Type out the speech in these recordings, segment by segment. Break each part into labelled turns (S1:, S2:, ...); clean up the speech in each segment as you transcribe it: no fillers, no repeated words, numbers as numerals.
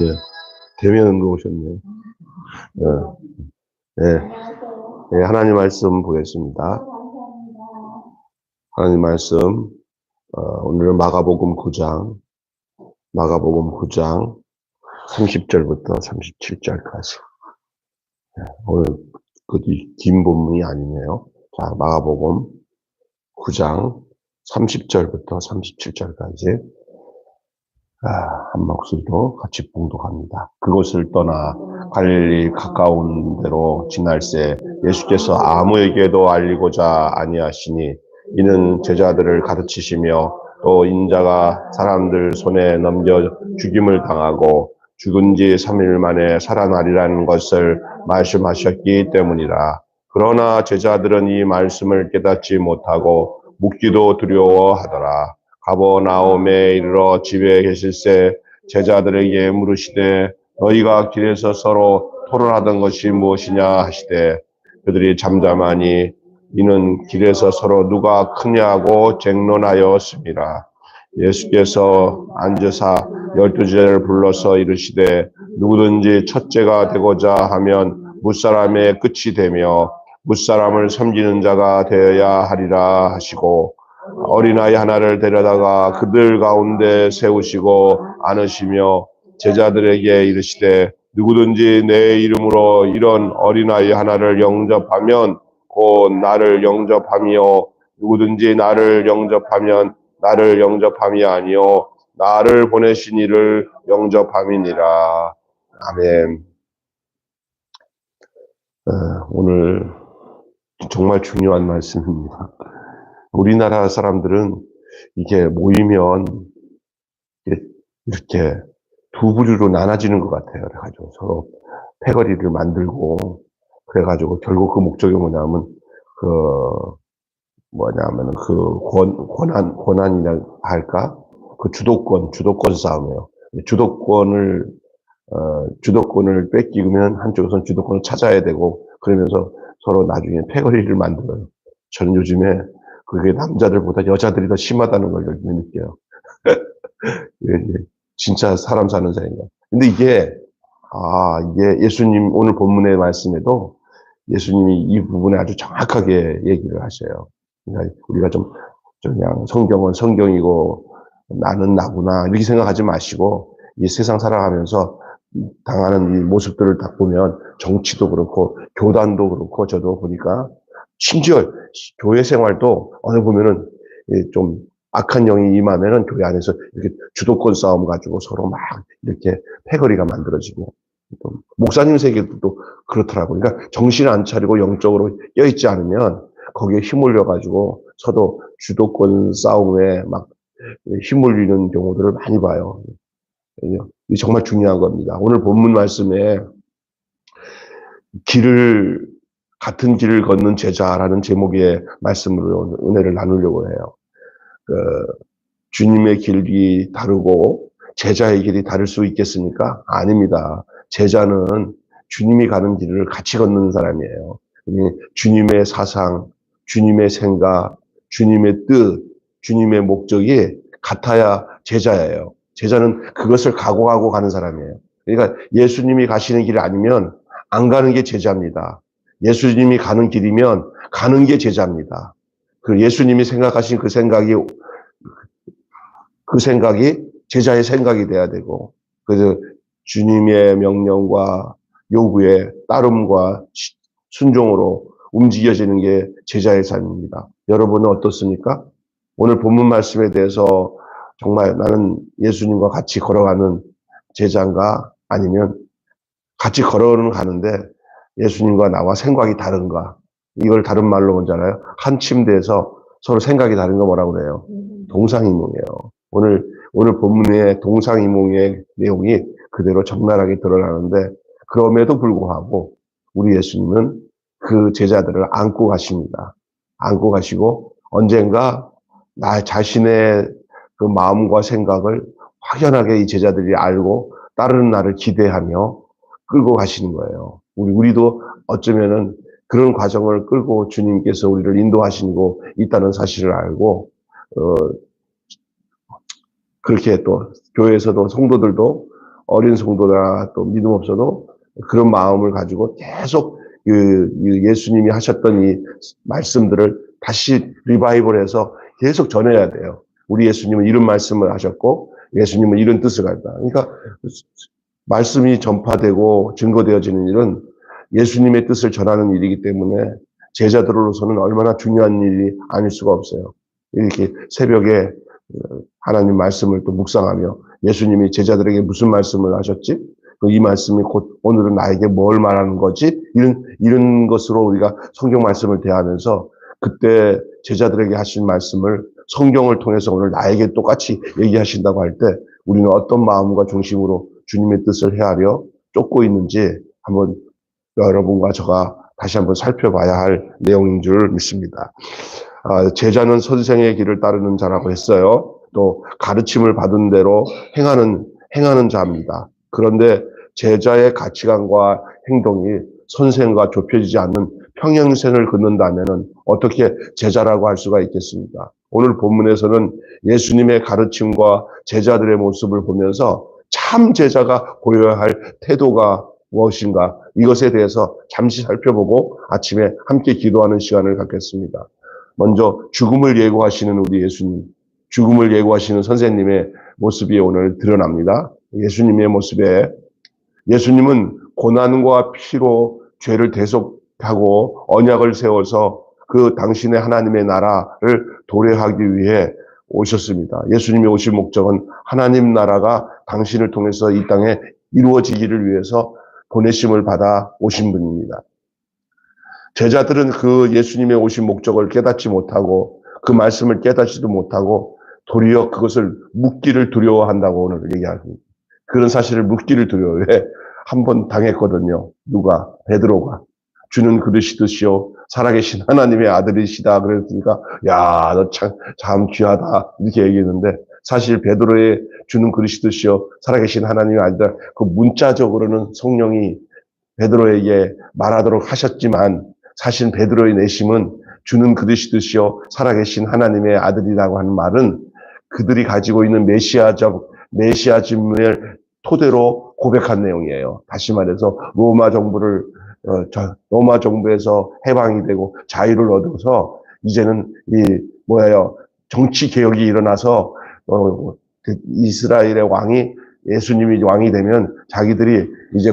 S1: 예, 대면으로 오셨네요. 예, 예, 하나님 말씀 보겠습니다. 하나님 말씀, 오늘은 마가복음 9장 30절부터 37절까지. 오늘 긴 본문이 아니네요. 자, 마가복음 9장 30절부터 37절까지. 한 목소리로 같이 봉독합니다. 그곳을 떠나 갈릴리 가까운 데로 지날새 예수께서 아무에게도 알리고자 아니하시니 이는 제자들을 가르치시며 또 인자가 사람들 손에 넘겨 죽임을 당하고 죽은 지 3일 만에 살아나리라는 것을 말씀하셨기 때문이라. 그러나 제자들은 이 말씀을 깨닫지 못하고 묻기도 두려워하더라. 가버나움에 이르러 집에 계실새 제자들에게 물으시되 너희가 길에서 서로 토론하던 것이 무엇이냐 하시되 그들이 잠잠하니 이는 길에서 서로 누가 크냐고 쟁론하였습니다. 예수께서 앉으사 12제자를 불러서 이르시되 누구든지 첫째가 되고자 하면 뭇사람의 끝이 되며 뭇사람을 섬기는 자가 되어야 하리라 하시고 어린아이 하나를 데려다가 그들 가운데 세우시고 안으시며 제자들에게 이르시되 누구든지 내 이름으로 이런 어린아이 하나를 영접하면 곧 나를 영접하며 누구든지 나를 영접하면 나를 영접함이 아니요 나를 보내신 이를 영접함이니라. 아멘. 오늘 정말 중요한 말씀입니다. 우리나라 사람들은 이게 모이면 이렇게 두 부류로 나눠지는 것 같아요. 그래가지고 서로 패거리를 만들고 그래가지고 결국 그 목적이 뭐냐면 권한이라 할까? 그 주도권 싸움이에요. 주도권을 뺏기면 한쪽에서는 주도권을 찾아야 되고 그러면서 서로 나중에 패거리를 만들어요. 저는 요즘에 그게 남자들보다 여자들이 더 심하다는 걸 요즘에 느껴요. 진짜 사람 사는 사이인가. 근데 이게 예수님 오늘 본문의 말씀에도 예수님이 이 부분에 아주 정확하게 얘기를 하셔요. 그러니까 우리가 좀 그냥 성경은 성경이고 나는 나구나 이렇게 생각하지 마시고 이 세상 살아가면서 당하는 이 모습들을 딱 보면 정치도 그렇고 교단도 그렇고 저도 보니까 심지어 교회 생활도 어느 보면은 좀 악한 영이 임하면은 교회 안에서 이렇게 주도권 싸움 가지고 서로 막 이렇게 패거리가 만들어지고 목사님 세계도 그렇더라고요. 그러니까 정신 안 차리고 영적으로 껴있지 않으면 거기에 힘올려 가지고 서로 주도권 싸움에 막 힘올리는 경우들을 많이 봐요. 이게 정말 중요한 겁니다. 오늘 본문 말씀에 같은 길을 걷는 제자라는 제목의 말씀으로 은혜를 나누려고 해요. 주님의 길이 다르고 제자의 길이 다를 수 있겠습니까? 아닙니다. 제자는 주님이 가는 길을 같이 걷는 사람이에요. 주님의 사상, 주님의 생각, 주님의 뜻, 주님의 목적이 같아야 제자예요. 제자는 그것을 각오하고 가는 사람이에요. 그러니까 예수님이 가시는 길이 아니면 안 가는 게 제자입니다. 예수님이 가는 길이면 가는 게 제자입니다. 그 예수님이 생각하신 그 생각이 제자의 생각이 돼야 되고, 그래서 주님의 명령과 요구에 따름과 순종으로 움직여지는 게 제자의 삶입니다. 여러분은 어떻습니까? 오늘 본문 말씀에 대해서 정말 나는 예수님과 같이 걸어가는 제자인가? 아니면 같이 걸어는 가는데 예수님과 나와 생각이 다른가? 이걸 다른 말로 뭔지 알아요? 한 침대에서 서로 생각이 다른 거 뭐라고 그래요? 동상이몽이에요. 오늘 본문의 동상이몽의 내용이 그대로 적나라하게 드러나는데 그럼에도 불구하고 우리 예수님은 그 제자들을 안고 가십니다. 안고 가시고 언젠가 나 자신의 그 마음과 생각을 확연하게 이 제자들이 알고 따르는 날을 기대하며 끌고 가시는 거예요. 우리도 어쩌면은 그런 과정을 끌고 주님께서 우리를 인도하시고 있다는 사실을 알고 그렇게 또 교회에서도 성도들도 어린 성도나 또 믿음 없어도 그런 마음을 가지고 계속 예수님이 하셨던 이 말씀들을 다시 리바이벌해서 계속 전해야 돼요. 우리 예수님은 이런 말씀을 하셨고 예수님은 이런 뜻을 갖다. 그러니까 말씀이 전파되고 증거되어지는 일은 예수님의 뜻을 전하는 일이기 때문에 제자들로서는 얼마나 중요한 일이 아닐 수가 없어요. 이렇게 새벽에 하나님 말씀을 또 묵상하며 예수님이 제자들에게 무슨 말씀을 하셨지? 이 말씀이 곧 오늘은 나에게 뭘 말하는 거지? 이런 것으로 우리가 성경 말씀을 대하면서 그때 제자들에게 하신 말씀을 성경을 통해서 오늘 나에게 똑같이 얘기하신다고 할 때 우리는 어떤 마음과 중심으로 주님의 뜻을 헤아려 쫓고 있는지 한번 여러분과 저가 다시 한번 살펴봐야 할 내용인 줄 믿습니다. 제자는 선생의 길을 따르는 자라고 했어요. 또 가르침을 받은 대로 행하는 자입니다. 그런데 제자의 가치관과 행동이 선생과 좁혀지지 않는 평행선을 긋는다면 어떻게 제자라고 할 수가 있겠습니까? 오늘 본문에서는 예수님의 가르침과 제자들의 모습을 보면서 참 제자가 보여야 할 태도가 무엇인가 이것에 대해서 잠시 살펴보고 아침에 함께 기도하는 시간을 갖겠습니다. 먼저 죽음을 예고하시는 우리 예수님, 죽음을 예고하시는 선생님의 모습이 오늘 드러납니다. 예수님의 모습에 예수님은 고난과 피로 죄를 대속하고 언약을 세워서 그 당신의 하나님의 나라를 도래하기 위해 오셨습니다. 예수님이 오신 목적은 하나님 나라가 당신을 통해서 이 땅에 이루어지기를 위해서 보내심을 받아 오신 분입니다. 제자들은 그 예수님의 오신 목적을 깨닫지 못하고 그 말씀을 깨닫지도 못하고 도리어 그것을 묻기를 두려워한다고 오늘 얘기합니다. 그런 사실을 묻기를 두려워해. 한 번 당했거든요. 누가? 베드로가. 주는 그러시듯이요. 살아계신 하나님의 아들이시다. 그랬으니까 야, 너 참 귀하다. 이렇게 얘기했는데 사실 베드로의 주는 그러시듯이요. 살아계신 하나님의 아들. 그 문자적으로는 성령이 베드로에게 말하도록 하셨지만 사실 베드로의 내심은 주는 그러시듯이요. 살아계신 하나님의 아들이라고 하는 말은 그들이 가지고 있는 메시아즘을 토대로 고백한 내용이에요. 다시 말해서 로마 정부에서 해방이 되고 자유를 얻어서 이제는 정치 개혁이 일어나서 이스라엘의 왕이 예수님이 왕이 되면 자기들이 이제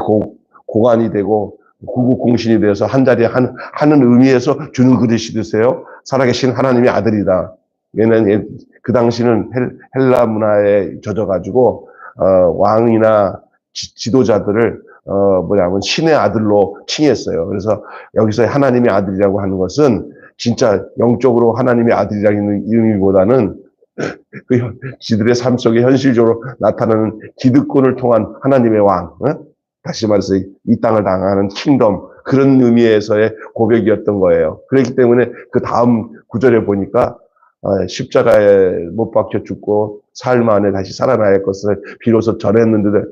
S1: 고관이 되고 구국공신이 되어서 한 자리에 하는 의미에서 주는 그릇이 드세요. 살아계신 하나님의 아들이다. 얘는 그 당시는 헬라 문화에 젖어가지고 왕이나 지도자들을 신의 아들로 칭했어요. 그래서 여기서 하나님의 아들이라고 하는 것은 진짜 영적으로 하나님의 아들이라는 의미보다는 지들의 삶 속에 현실적으로 나타나는 기득권을 통한 하나님의 왕, 다시 말해서 이 땅을 당하는 킹덤, 그런 의미에서의 고백이었던 거예요. 그렇기 때문에 그 다음 구절에 보니까 십자가에 못 박혀 죽고 사흘 만에 다시 살아날 것을 비로소 전했는데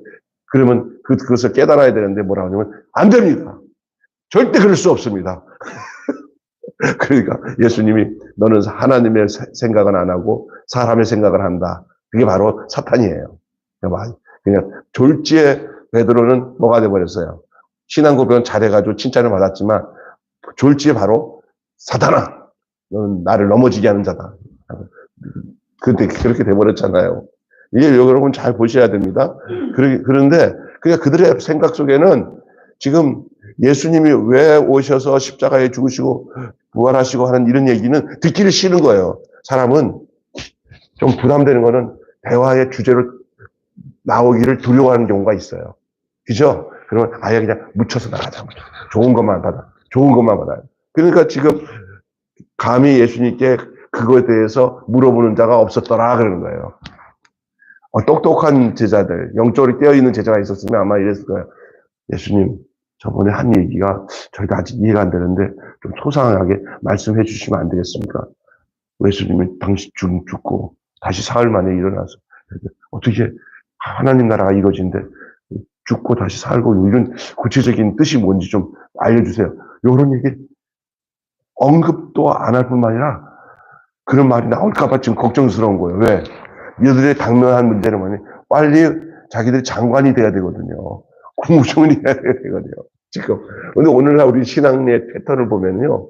S1: 그러면 그것을 깨달아야 되는데 뭐라고 하냐면 안 됩니다. 절대 그럴 수 없습니다. 그러니까 예수님이 너는 하나님의 생각은 안 하고 사람의 생각을 한다. 그게 바로 사탄이에요. 그냥 졸지에 베드로는 뭐가 돼버렸어요. 신앙 고백은 잘해가지고 칭찬을 받았지만 졸지에 바로 사탄아, 너는 나를 넘어지게 하는 자다. 근데 그렇게 돼버렸잖아요. 이게 여러분 잘 보셔야 됩니다. 그런데 그들의 생각 속에는 지금 예수님이 왜 오셔서 십자가에 죽으시고 부활하시고 하는 이런 얘기는 듣기를 싫은 거예요. 사람은 좀 부담되는 거는 대화의 주제로 나오기를 두려워하는 경우가 있어요. 그죠? 그러면 아예 그냥 묻혀서 나가자. 좋은 것만 받아. 그러니까 지금 감히 예수님께 그거에 대해서 물어보는 자가 없었더라 그러는 거예요. 똑똑한 제자들, 영적으로 깨어있는 제자가 있었으면 아마 이랬을 거예요. 예수님, 저번에 한 얘기가 저희가 아직 이해가 안 되는데 좀 소상하게 말씀해 주시면 안 되겠습니까? 예수님이 당시 죽고 다시 사흘 만에 일어나서 어떻게 하나님 나라가 이루어진데 죽고 다시 살고 이런 구체적인 뜻이 뭔지 좀 알려주세요. 이런 얘기 언급도 안 할 뿐만 아니라 그런 말이 나올까 봐 지금 걱정스러운 거예요. 왜? 이들의 당면한 문제는 뭐니? 빨리 자기들이 장관이 돼야 되거든요. 국무총리 해야 되거든요. 지금. 근데 오늘날 우리 신앙의 패턴을 보면요.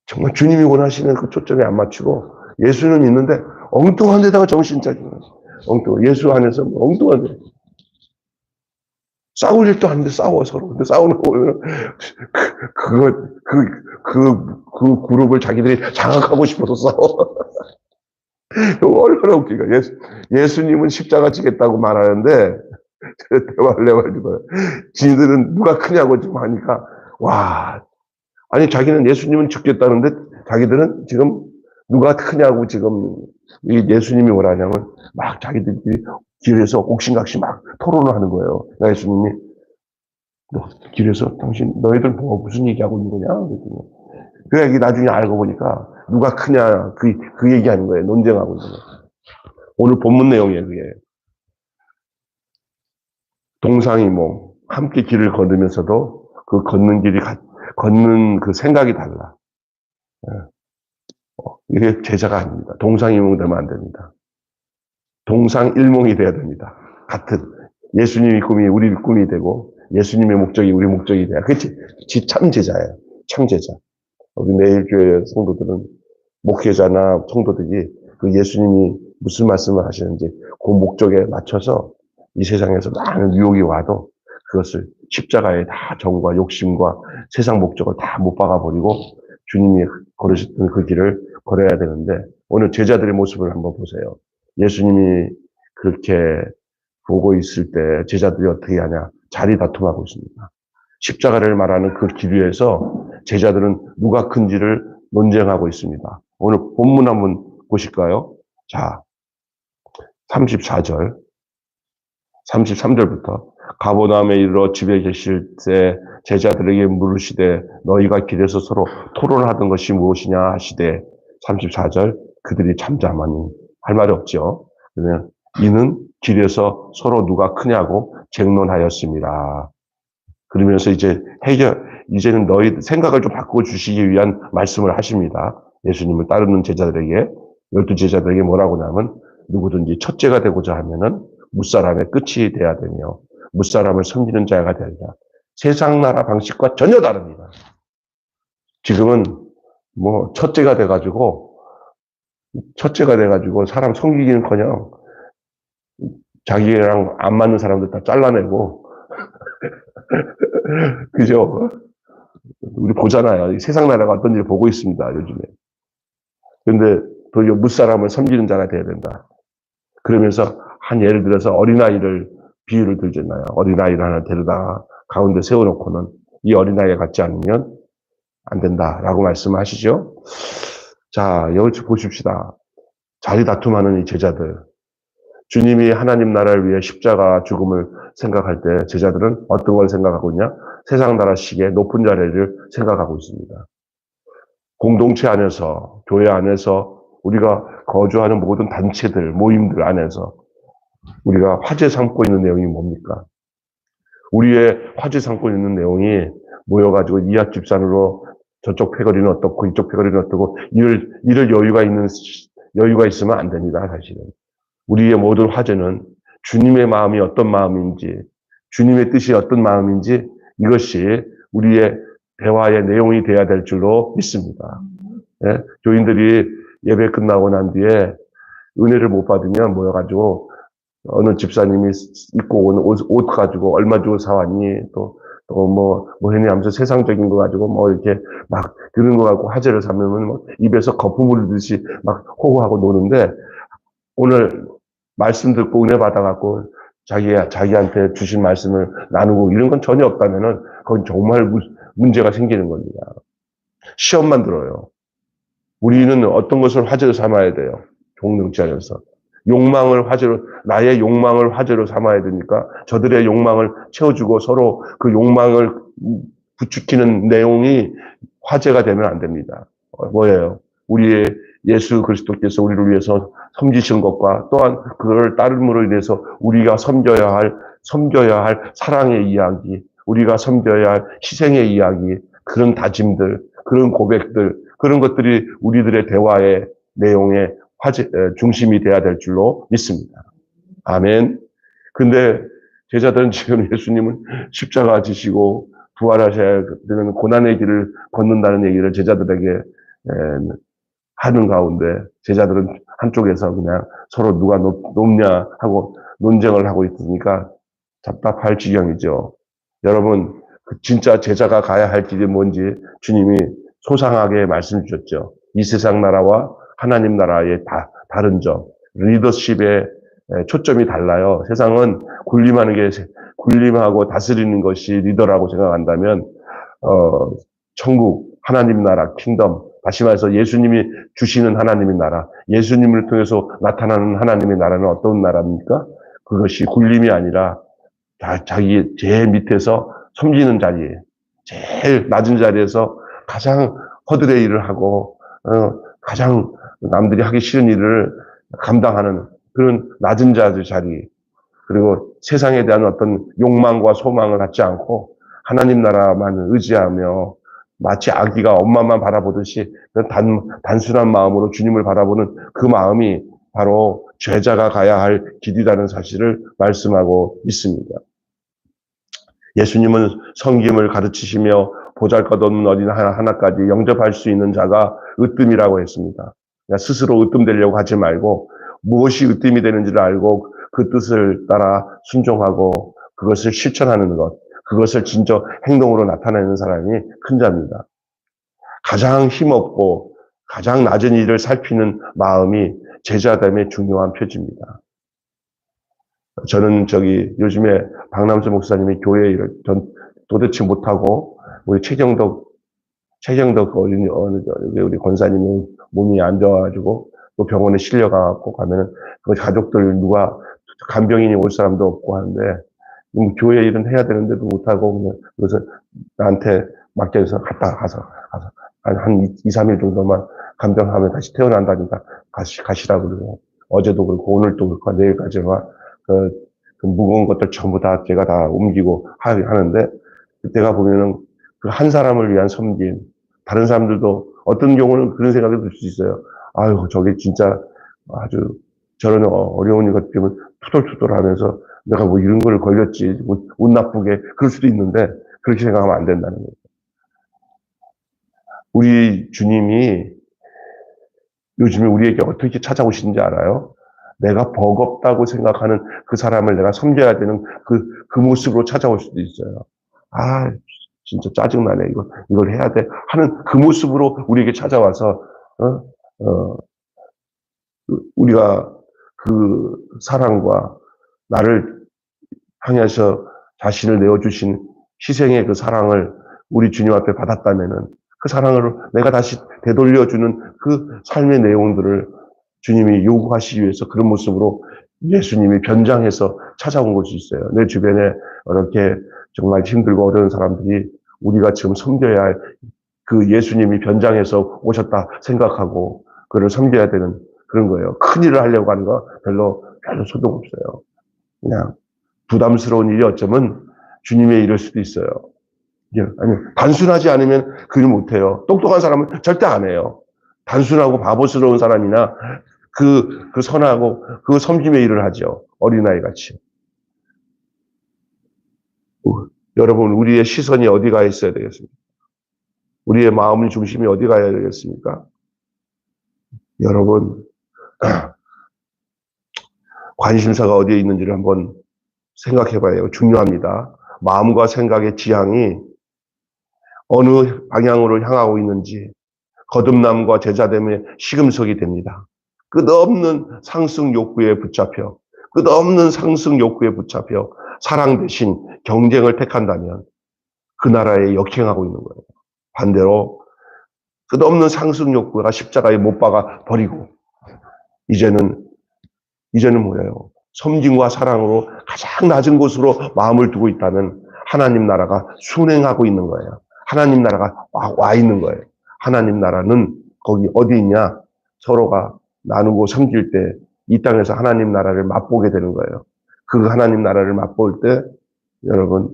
S1: 정말 주님이 원하시는 그 초점에 안 맞추고 예수는 있는데 엉뚱한 데다가 정신 짜주는 엉뚱한 예수 안에서 엉뚱한 데 싸울 일도 아닌데 싸워 서로. 근데 싸우는 거 보면 그 그룹을 자기들이 장악하고 싶어서 싸워. 얼마나 웃기가. 예수님은 십자가 지겠다고 말하는데 대화를 해가지고 지들은 누가 크냐고 지금 하니까 와. 아니 자기는 예수님은 죽겠다는데 자기들은 지금 누가 크냐고 지금 이 예수님이 뭐라냐면 막 자기들끼리 길에서 옥신각신 막 토론을 하는 거예요. 예수님이 길에서 당신 너희들 뭐 무슨 얘기하고 있는 거냐? 그랬더니 그 얘기 나중에 알고 보니까 누가 크냐 그 얘기하는 거예요. 논쟁하고 있는 거예요. 오늘 본문 내용이에요. 그게 동상이몽 함께 길을 걸으면서도 그 걷는 길이 걷는 그 생각이 달라. 이게 제자가 아닙니다. 동상이몽 되면 안 됩니다. 동상일몽이 돼야 됩니다. 같은 예수님이 꿈이 우리 꿈이 되고 예수님의 목적이 우리 목적이 돼야. 그치 참 제자예요. 참 제자. 우리 매일교회 성도들은 목회자나 성도들이 그 예수님이 무슨 말씀을 하시는지 그 목적에 맞춰서 이 세상에서 많은 유혹이 와도 그것을 십자가에 다 정과 욕심과 세상 목적을 다 못 박아버리고 주님이 걸으셨던 그 길을 걸어야 되는데 오늘 제자들의 모습을 한번 보세요. 예수님이 그렇게 보고 있을 때 제자들이 어떻게 하냐? 자리 다툼하고 있습니다. 십자가를 말하는 그 길 위에서 제자들은 누가 큰지를 논쟁하고 있습니다. 오늘 본문 한번 보실까요? 자, 34절, 33절부터 가버나움에 이르러 집에 계실 때 제자들에게 물으시되 너희가 길에서 서로 토론하던 것이 무엇이냐 하시되 34절 그들이 잠잠하니 할 말이 없죠. 그러면 이는 길에서 서로 누가 크냐고 쟁론하였습니다. 그러면서 이제는 너희 생각을 좀 바꾸어 주시기 위한 말씀을 하십니다. 예수님을 따르는 제자들에게, 12제자들에게 뭐라고 하냐면 누구든지 첫째가 되고자 하면은 무사람의 끝이 돼야 되며 무사람을 섬기는 자가 되리라. 세상 나라 방식과 전혀 다릅니다. 지금은 뭐 첫째가 돼가지고 사람 섬기기는커녕 자기랑 안 맞는 사람들 다 잘라내고 그죠? 우리 보잖아요. 세상 나라가 어떤지 보고 있습니다. 요즘에. 그런데 도리어 무사람을 섬기는 자가 돼야 된다. 그러면서 한 예를 들어서 어린아이를 비유를 들잖아요. 어린아이를 하나 데려다가 가운데 세워놓고는 이 어린아이가 같지 않으면 안 된다라고 말씀하시죠. 자, 여기 보십시다. 자리 다툼하는 이 제자들. 주님이 하나님 나라를 위해 십자가 죽음을 생각할 때 제자들은 어떤 걸 생각하고 있냐? 세상 나라식의 높은 자리를 생각하고 있습니다. 공동체 안에서, 교회 안에서 우리가 거주하는 모든 단체들, 모임들 안에서 우리가 화제 삼고 있는 내용이 뭡니까? 우리의 화제 삼고 있는 내용이 모여가지고 이웃 집산으로 저쪽 패거리는 어떻고 이쪽 패거리는 어떻고 이럴 여유가 있으면 안 됩니다, 사실은. 우리의 모든 화제는 주님의 마음이 어떤 마음인지, 주님의 뜻이 어떤 마음인지 이것이 우리의 대화의 내용이 돼야 될 줄로 믿습니다. 예? 교인들이 예배 끝나고 난 뒤에 은혜를 못 받으면 모여가지고 어느 집사님이 입고 온 옷 가지고 얼마 주고 사왔니? 뭐 했니? 하면서 세상적인 거 가지고 뭐 이렇게 막 그런 거 갖고 화제를 삼으면 뭐 입에서 거품을 흘리듯이 막 호호하고 노는데 오늘 말씀 듣고 은혜 받아갖고 자기한테 주신 말씀을 나누고 이런 건 전혀 없다면은 그건 정말 문제가 생기는 겁니다. 시험만 들어요. 우리는 어떤 것을 화제로 삼아야 돼요. 종등치 안에서. 나의 욕망을 화제로 삼아야 되니까 저들의 욕망을 채워주고 서로 그 욕망을 부추기는 내용이 화제가 되면 안 됩니다. 뭐예요? 우리의 예수 그리스도께서 우리를 위해서 섬기신 것과 또한 그걸 따름으로 인해서 우리가 섬겨야 할 사랑의 이야기, 우리가 섬겨야 할 희생의 이야기, 그런 다짐들, 그런 고백들, 그런 것들이 우리들의 대화의 내용의 중심이 돼야 될 줄로 믿습니다. 아멘. 근데 제자들은 지금 예수님은 십자가 지시고 부활하셔야 되는 고난의 길을 걷는다는 얘기를 제자들에게 하는 가운데 제자들은 한쪽에서 그냥 서로 누가 높냐 하고 논쟁을 하고 있으니까 답답할 지경이죠. 여러분, 진짜 제자가 가야 할 길이 뭔지 주님이 소상하게 말씀 주셨죠. 이 세상 나라와 하나님 나라의 다른 점, 리더십의 초점이 달라요. 세상은 군림하고 다스리는 것이 리더라고 생각한다면, 천국, 하나님 나라, 킹덤, 다시 말해서 예수님이 주시는 하나님의 나라, 예수님을 통해서 나타나는 하나님의 나라는 어떤 나라입니까? 그것이 군림이 아니라 자기 제일 밑에서 섬기는 자리에, 제일 낮은 자리에서 가장 허들의 일을 하고, 가장 남들이 하기 싫은 일을 감당하는 그런 낮은 자들 자리, 그리고 세상에 대한 어떤 욕망과 소망을 갖지 않고 하나님 나라만 의지하며 마치 아기가 엄마만 바라보듯이 단순한 마음으로 주님을 바라보는 그 마음이 바로 제자가 가야 할 길이라는 사실을 말씀하고 있습니다. 예수님은 섬김을 가르치시며 보잘것없는 어린 하나까지 영접할 수 있는 자가 으뜸이라고 했습니다. 스스로 으뜸되려고 하지 말고 무엇이 으뜸이 되는지를 알고 그 뜻을 따라 순종하고 그것을 실천하는 것, 그것을 진짜 행동으로 나타내는 사람이 큰 자입니다. 가장 힘없고 가장 낮은 일을 살피는 마음이 제자됨의 중요한 표지입니다. 저는 요즘에 박남수 목사님이 교회 일을 도대체 못하고 우리 최경덕 우리 권사님이 몸이 안 좋아가지고 또 병원에 실려가고 가면은 그 가족들 누가 간병인이 올 사람도 없고 하는데 교회 일은 해야 되는데도 못하고 그냥 그래서 나한테 맡겨서 가서 한 2-3일 정도만 간병하면 다시 태어난다니까 가시라고 그러고 어제도 그렇고 오늘도 그렇고 내일까지만 그 무거운 것들 전부 다 제가 다 옮기고 하는데 그때가 보면은 그 한 사람을 위한 섬김, 다른 사람들도 어떤 경우는 그런 생각이 들 수 있어요. 아유, 저게 진짜 아주 저런 어려운 것 때문에 투덜투덜 하면서 내가 뭐 이런 걸 걸렸지, 운 나쁘게 그럴 수도 있는데 그렇게 생각하면 안 된다는 거예요. 우리 주님이 요즘에 우리에게 어떻게 찾아오시는지 알아요? 내가 버겁다고 생각하는 그 사람을 내가 섬겨야 되는 그 모습으로 찾아올 수도 있어요. 아, 진짜 짜증나네. 이걸 해야 돼. 하는 그 모습으로 우리에게 찾아와서, 우리가 그 사랑과 나를 향해서 자신을 내어주신 희생의 그 사랑을 우리 주님 앞에 받았다면은 그 사랑을 내가 다시 되돌려주는 그 삶의 내용들을 주님이 요구하시기 위해서 그런 모습으로 예수님이 변장해서 찾아온 것이 있어요. 내 주변에 이렇게 정말 힘들고 어려운 사람들이 우리가 지금 섬겨야 할 그 예수님이 변장해서 오셨다 생각하고 그를 섬겨야 되는 그런 거예요. 큰 일을 하려고 하는 거 별로 소용 없어요. 그냥 부담스러운 일이 어쩌면 주님의 일일 수도 있어요. 아니, 단순하지 않으면 그 일 못해요. 똑똑한 사람은 절대 안 해요. 단순하고 바보스러운 사람이나 그 선하고 그 섬김의 일을 하죠. 어린아이 같이. 여러분, 우리의 시선이 어디 가 있어야 되겠습니까? 우리의 마음의 중심이 어디 가야 되겠습니까? 여러분, 관심사가 어디에 있는지를 한번 생각해 봐요. 중요합니다. 마음과 생각의 지향이 어느 방향으로 향하고 있는지 거듭남과 제자됨의 시금석이 됩니다. 끝없는 상승 욕구에 붙잡혀 사랑 대신 경쟁을 택한다면 그 나라에 역행하고 있는 거예요. 반대로 끝없는 상승 욕구가 십자가에 못 박아 버리고 이제는 뭐예요? 섬김과 사랑으로 가장 낮은 곳으로 마음을 두고 있다는 하나님 나라가 순행하고 있는 거예요. 하나님 나라가 와 있는 거예요. 하나님 나라는 거기 어디 있냐? 서로가 나누고 섬길 때 이 땅에서 하나님 나라를 맛보게 되는 거예요. 그 하나님 나라를 맛볼 때 여러분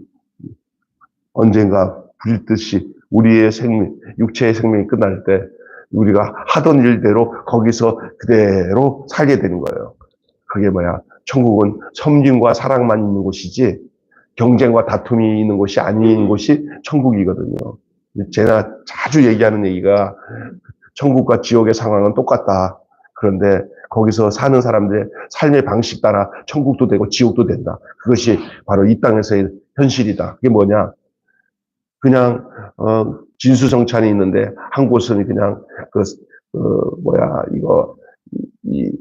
S1: 언젠가 불듯이 우리의 육체의 생명이 끝날 때 우리가 하던 일대로 거기서 그대로 살게 되는 거예요. 그게 뭐야? 천국은 섬김과 사랑만 있는 곳이지 경쟁과 다툼이 있는 곳이 아닌 곳이 천국이거든요. 제가 자주 얘기하는 얘기가 천국과 지옥의 상황은 똑같다. 그런데 거기서 사는 사람들의 삶의 방식 따라 천국도 되고 지옥도 된다. 그것이 바로 이 땅에서의 현실이다. 그게 뭐냐? 그냥 진수성찬이 있는데 한 곳은 그냥 이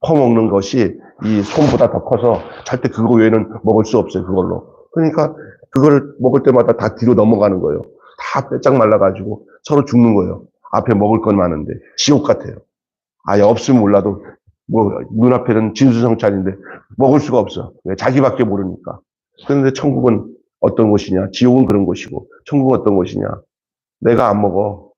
S1: 퍼먹는 것이 이 손보다 더 커서 절대 그거 외에는 먹을 수 없어요. 그걸로. 그러니까 그걸 먹을 때마다 다 뒤로 넘어가는 거예요. 다 빼짝 말라가지고 서로 죽는 거예요. 앞에 먹을 건 많은데 지옥 같아요. 아예 없으면 몰라도 뭐 눈앞에는 진수성찬인데 먹을 수가 없어. 왜? 자기밖에 모르니까. 그런데 천국은 어떤 곳이냐? 지옥은 그런 곳이고 천국은 어떤 곳이냐? 내가 안 먹어.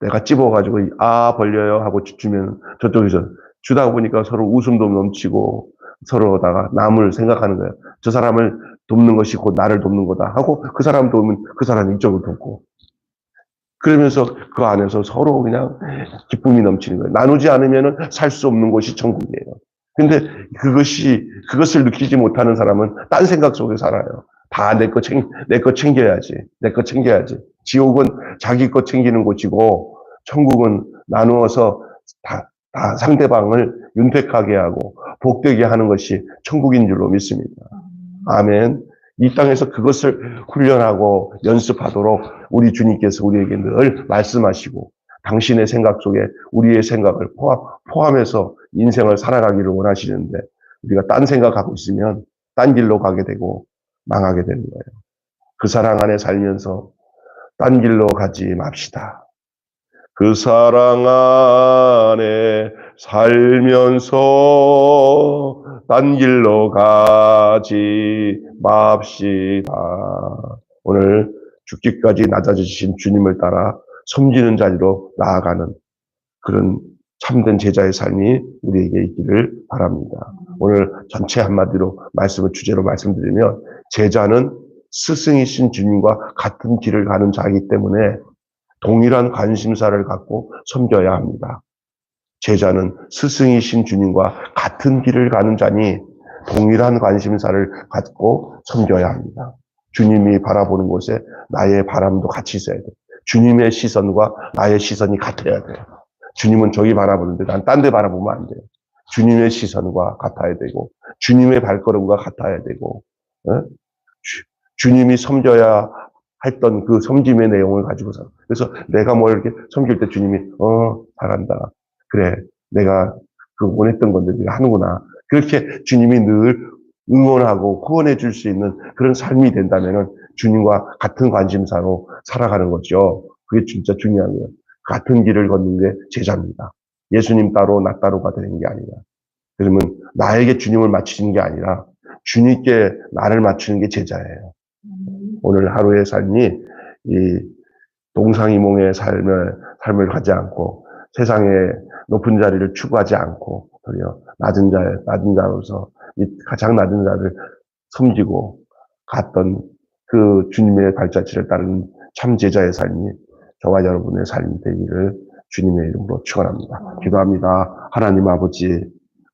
S1: 내가 찝어가지고 벌려요 하고 주면 저쪽에서 주다 보니까 서로 웃음도 넘치고 서로다가 남을 생각하는 거예요. 저 사람을 돕는 것이 곧 나를 돕는 거다 하고 그 사람 도우면 그 사람 이쪽을 돕고 그러면서 그 안에서 서로 그냥 기쁨이 넘치는 거예요. 나누지 않으면 살 수 없는 곳이 천국이에요. 근데 그것을 느끼지 못하는 사람은 딴 생각 속에 살아요. 다 내 거 챙겨야지. 내 거 챙겨야지. 지옥은 자기 거 챙기는 곳이고, 천국은 나누어서 다 상대방을 윤택하게 하고, 복되게 하는 것이 천국인 줄로 믿습니다. 아멘. 이 땅에서 그것을 훈련하고 연습하도록 우리 주님께서 우리에게 늘 말씀하시고, 당신의 생각 속에 우리의 생각을 포함해서 인생을 살아가기를 원하시는데, 우리가 딴 생각하고 있으면 딴 길로 가게 되고 망하게 되는 거예요. 그 사랑 안에 살면서 딴 길로 가지 맙시다. 그 사랑 안에 살면서 딴 길로 가지 맙시다. 오늘 죽기까지 낮아지신 주님을 따라 섬기는 자리로 나아가는 그런 참된 제자의 삶이 우리에게 있기를 바랍니다. 오늘 전체 한마디로 주제로 말씀드리면 제자는 스승이신 주님과 같은 길을 가는 자이기 때문에 동일한 관심사를 갖고 섬겨야 합니다. 제자는 스승이신 주님과 같은 길을 가는 자니 동일한 관심사를 갖고 섬겨야 합니다. 주님이 바라보는 곳에 나의 바람도 같이 있어야 돼요. 주님의 시선과 나의 시선이 같아야 돼요. 주님은 저기 바라보는데 난 딴 데 바라보면 안 돼요. 주님의 시선과 같아야 되고 주님의 발걸음과 같아야 되고 주님이 섬겨야 했던 그 섬김의 내용을 가지고서 그래서 내가 뭐 이렇게 섬길 때 주님이 잘한다. 그래 내가 그 원했던 건데 네가 하는구나. 그렇게 주님이 늘 응원하고 후원해 줄 수 있는 그런 삶이 된다면은 주님과 같은 관심사로 살아가는 거죠. 그게 진짜 중요한 거예요. 같은 길을 걷는 게 제자입니다. 예수님 따로 나 따로가 되는 게 아니라. 그러면 나에게 주님을 맞추는 게 아니라 주님께 나를 맞추는 게 제자예요. 오늘 하루의 삶이 이 동상이몽의 삶을 가지 않고 세상의 높은 자리를 추구하지 않고 오히려 낮은 자로서 이 가장 낮은 자를 섬기고 갔던 그 주님의 발자취를 따르는 참 제자의 삶이 저와 여러분의 삶이 되기를 주님의 이름으로 축원합니다. 기도합니다. 하나님 아버지,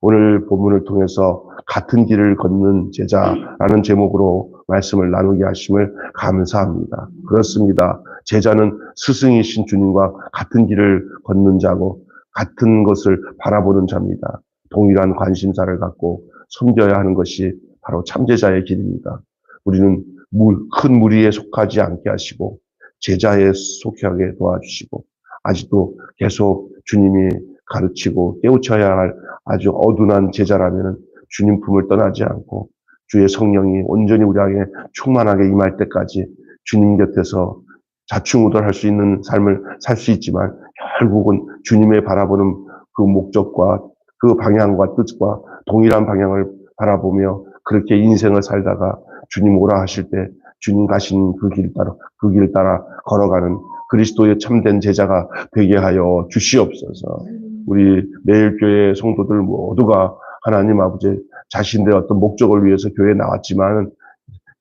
S1: 오늘 본문을 통해서 같은 길을 걷는 제자라는 제목으로 말씀을 나누게 하심을 감사합니다. 그렇습니다. 제자는 스승이신 주님과 같은 길을 걷는 자고 같은 것을 바라보는 자입니다. 동일한 관심사를 갖고 섬겨야 하는 것이 바로 참제자의 길입니다. 우리는 큰 무리에 속하지 않게 하시고 제자에 속하게 도와주시고 아직도 계속 주님이 가르치고 깨우쳐야 할 아주 어둔한 제자라면 주님 품을 떠나지 않고 주의 성령이 온전히 우리에게 충만하게 임할 때까지 주님 곁에서 자충우돌할 수 있는 삶을 살 수 있지만 결국은 주님의 바라보는 그 목적과 그 방향과 뜻과 동일한 방향을 바라보며 그렇게 인생을 살다가 주님 오라 하실 때 주님 가신 그 길 따라 걸어가는 그리스도의 참된 제자가 되게 하여 주시옵소서. 우리 매일교회 성도들 모두가 하나님 아버지 자신들의 어떤 목적을 위해서 교회에 나왔지만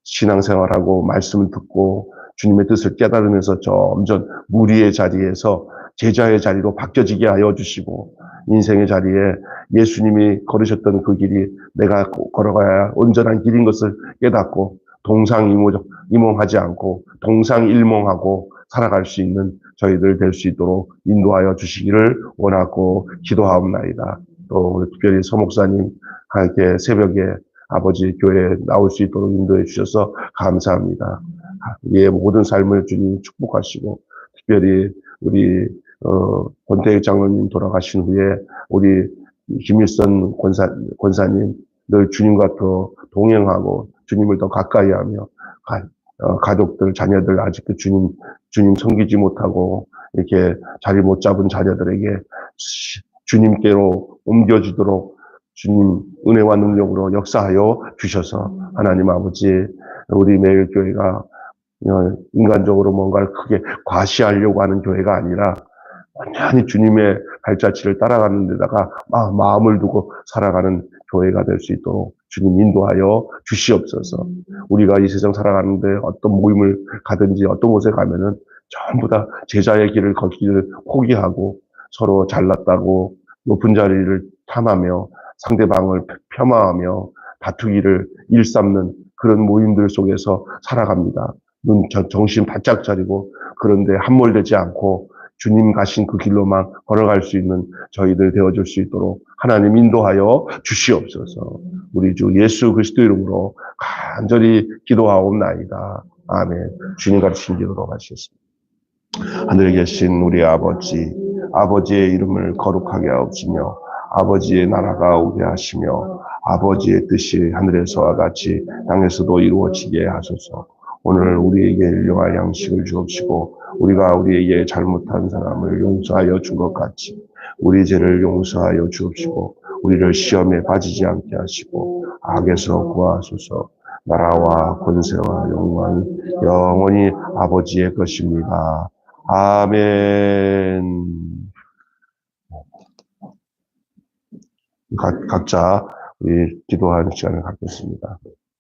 S1: 신앙생활하고 말씀을 듣고 주님의 뜻을 깨달으면서 점점 무리의 자리에서 제자의 자리로 바뀌어지게 하여 주시고, 인생의 자리에 예수님이 걸으셨던 그 길이 내가 걸어가야 온전한 길인 것을 깨닫고 동상이몽하지 않고 동상일몽하고 살아갈 수 있는 저희들 될 수 있도록 인도하여 주시기를 원하고 기도하옵나이다. 또 특별히 서목사님 함께 새벽에 아버지 교회에 나올 수 있도록 인도해 주셔서 감사합니다. 예, 모든 삶을 주님 축복하시고, 특별히 우리 권태익 장로님 돌아가신 후에 우리 김일선 권사님 늘 주님과 더 동행하고 주님을 더 가까이 하며 가족들, 자녀들 아직도 주님 섬기지 못하고 이렇게 자리 못 잡은 자녀들에게 주님께로 옮겨주도록 주님 은혜와 능력으로 역사하여 주셔서 하나님 아버지, 우리 매일교회가 인간적으로 뭔가를 크게 과시하려고 하는 교회가 아니라 완전히 주님의 발자취를 따라가는 데다가 마음을 두고 살아가는 교회가 될 수 있도록 주님 인도하여 주시옵소서. 우리가 이 세상 살아가는데 어떤 모임을 가든지 어떤 곳에 가면은 전부 다 제자의 길을 걷기를 포기하고 서로 잘났다고 높은 자리를 탐하며 상대방을 폄하하며 다투기를 일삼는 그런 모임들 속에서 살아갑니다. 정신 바짝 차리고 그런데 함몰되지 않고 주님 가신 그 길로만 걸어갈 수 있는 저희들 되어줄 수 있도록 하나님 인도하여 주시옵소서. 우리 주 예수 그리스도 이름으로 간절히 기도하옵나이다. 아멘. 주님 가르친 길로 가시겠습니다. 하늘에 계신 우리 아버지, 아버지의 이름을 거룩하게 하옵시며 아버지의 나라가 오게 하시며 아버지의 뜻이 하늘에서와 같이 땅에서도 이루어지게 하소서. 오늘 우리에게 일용할 양식을 주옵시고 우리가 우리에게 잘못한 사람을 용서하여 준 것 같이 우리 죄를 용서하여 주옵시고 우리를 시험에 빠지지 않게 하시고 악에서 구하소서. 나라와 권세와 영광이 영원히 아버지의 것입니다. 아멘. 각자 우리 기도하는 시간을 갖겠습니다.